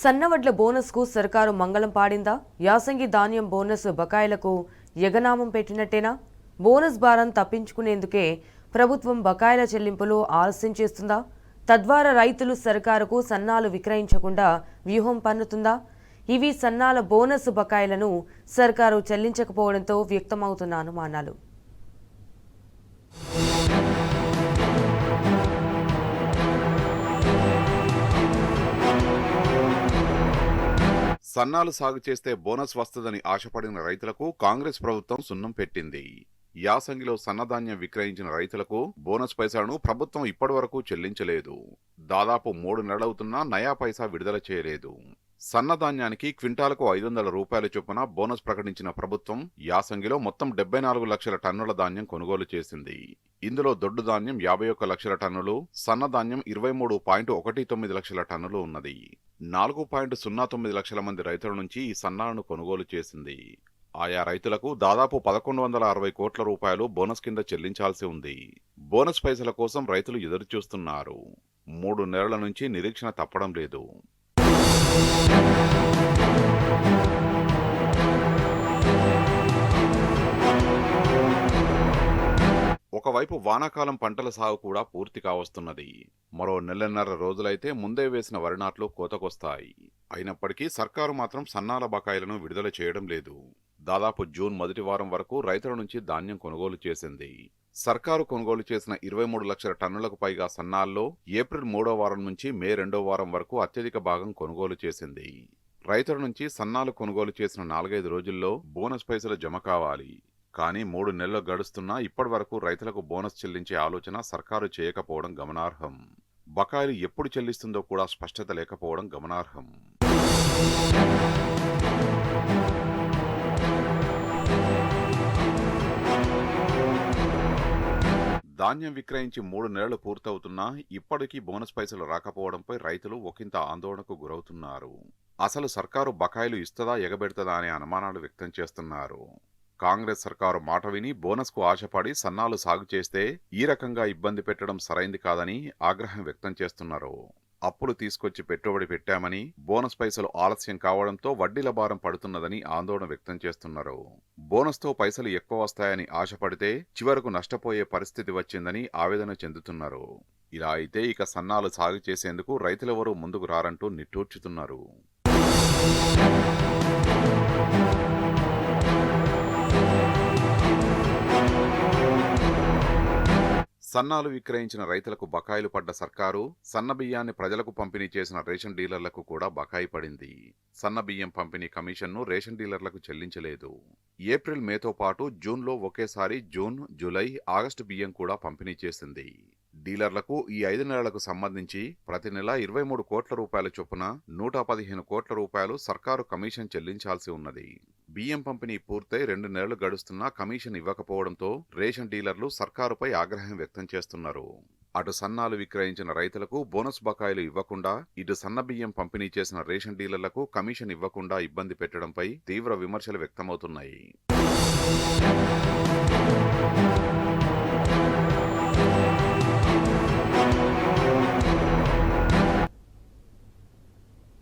సన్నవడ్ల బోనస్కు సర్కారు మంగళం పాడిందా? యాసంగి ధాన్యం బోనస్ బకాయిలకు యగనామం పెట్టినట్టేనా? బోనస్ భారం తప్పించుకునేందుకే ప్రభుత్వం బకాయిల చెల్లింపులు ఆలస్యం చేస్తుందా? తద్వారా రైతులు సర్కారుకు సన్నాలు విక్రయించకుండా వ్యూహం పన్నుతుందా? ఇవి సన్నాల బోనస్ బకాయిలను సర్కారు చెల్లించకపోవడంతో వ్యక్తమవుతున్న అనుమానాలు. సన్నాలు సాగు చేస్తే బోనస్ వస్తుందని ఆశపడిన రైతులకు కాంగ్రెస్ ప్రభుత్వం సున్నం పెట్టింది. యాసంగిలో సన్నధాన్యం విక్రయించిన రైతులకు బోనస్ పైసాను ప్రభుత్వం ఇప్పటివరకు చెల్లించలేదు. దాదాపు 3 నెలలవుతున్నా నయా పైసా విడుదల చేయలేదు. సన్నధాన్యానికి క్వింటాలకు 500 రూపాయల చొప్పున బోనస్ ప్రకటించిన ప్రభుత్వం యాసంగిలో మొత్తం 74 లక్షల టన్నుల ధాన్యం కొనుగోలు చేసింది. ఇందులో దొడ్డు ధాన్యం 51 లక్షల టన్నులు, సన్నధాన్యం 23.19 లక్షల టన్నులు ఉన్నది. 4.09 లక్షల మంది రైతుల నుంచి ఈ సన్నాలను కొనుగోలు చేసింది. ఆయా రైతులకు దాదాపు 1160 కోట్ల రూపాయలు బోనస్ కింద చెల్లించాల్సి ఉంది. బోనస్ పైసల కోసం రైతులు ఎదురుచూస్తున్నారు. 3 నెలల నుంచి నిరీక్షణ తప్పడం లేదు. ఒకవైపు వానాకాలం పంటల సాగు కూడా పూర్తి కావస్తున్నది. మరో నెలన్నర రోజులైతే ముందే వేసిన వరి నాట్లు కోతకొస్తాయి. అయినప్పటికీ సర్కారు మాత్రం సన్నాల బకాయిలను విడుదల చేయడం లేదు. దాదాపు జూన్ మొదటి వారం వరకు రైతుల నుంచి ధాన్యం కొనుగోలు చేసింది. సర్కారు కొనుగోలు చేసిన 23 లక్షల టన్నులకు పైగా సన్నాల్లో ఏప్రిల్ 3వ వారం నుంచి మే 2వ వారం వరకు అత్యధిక భాగం కొనుగోలు చేసింది. రైతుల నుంచి సన్నాలు కొనుగోలు చేసిన 4-5 రోజుల్లో బోనస్ పైసలు జమ కావాలి. కానీ 3 నెలలు గడుస్తున్నా ఇప్పటి వరకు రైతులకు బోనస్ చెల్లించే ఆలోచన సర్కారు చేయకపోవడం గమనార్హం. బకాయిలు ఎప్పుడు చెల్లిస్తుందో కూడా స్పష్టత లేకపోవడం గమనార్హం. ధాన్యం విక్రయించి 3 నెలలు పూర్తవుతున్నా ఇప్పటికీ బోనస్ పైసలు రాకపోవడంపై రైతులు ఒకంత ఆందోళనకు గురవుతున్నారు. అసలు సర్కారు బకాయిలు ఇస్తదా ఎగబెడతదా అనే అనుమానాలు వ్యక్తం చేస్తున్నారు. కాంగ్రెస్ సర్కారు మాట విని బోనస్కు ఆశపడి సన్నాలు సాగు చేస్తే ఈ రకంగా ఇబ్బంది పెట్టడం సరైంది కాదని ఆగ్రహం వ్యక్తం చేస్తున్నారు. అప్పులు తీసుకొచ్చి పెట్టుబడి పెట్టామని బోనస్ పైసలు ఆలస్యం కావడంతో వడ్డీల భారం పడుతున్నదని ఆందోళన వ్యక్తం చేస్తున్నారు. బోనస్తో పైసలు ఎక్కువ వస్తాయని ఆశపడితే చివరకు నష్టపోయే పరిస్థితి వచ్చిందని ఆవేదన చెందుతున్నారు. ఇలా అయితే ఇక సన్నాలు సాగు చేసేందుకు రైతులెవరూ ముందుకు రారంటూ నిట్టూర్చుతున్నారు. సన్నాలు విక్రయించిన రైతులకు బకాయిలు పడ్డ సర్కారు సన్నబియ్యాన్ని ప్రజలకు పంపిణీ చేసిన రేషన్ డీలర్లకు కూడా బకాయి పడింది. సన్నబియ్యం పంపిణీ కమిషన్ను రేషన్ డీలర్లకు చెల్లించలేదు. ఏప్రిల్ మేతో పాటు జూన్లో ఒకేసారి జూన్, జూలై, ఆగస్టు బియ్యం కూడా పంపిణీ చేసింది. డీలర్లకు ఈ 5 నెలలకు సంబంధించి ప్రతి నెల 23 కోట్ల రూపాయల చొప్పున 115 కోట్ల రూపాయలు సర్కారు కమిషన్ చెల్లించాల్సి ఉన్నది. బియ్యం పంపిణీ పూర్తయి 2 నెలలు గడుస్తున్నా కమిషన్ ఇవ్వకపోవడంతో రేషన్ డీలర్లు సర్కారుపై ఆగ్రహం వ్యక్తం చేస్తున్నారు. అటు సన్నాలు విక్రయించిన రైతులకు బోనస్ బకాయిలు ఇవ్వకుండా, ఇటు సన్న బియ్యం పంపిణీ చేసిన రేషన్ డీలర్లకు కమిషన్ ఇవ్వకుండా ఇబ్బంది పెట్టడంపై తీవ్ర విమర్శలు వ్యక్తమవుతున్నాయి.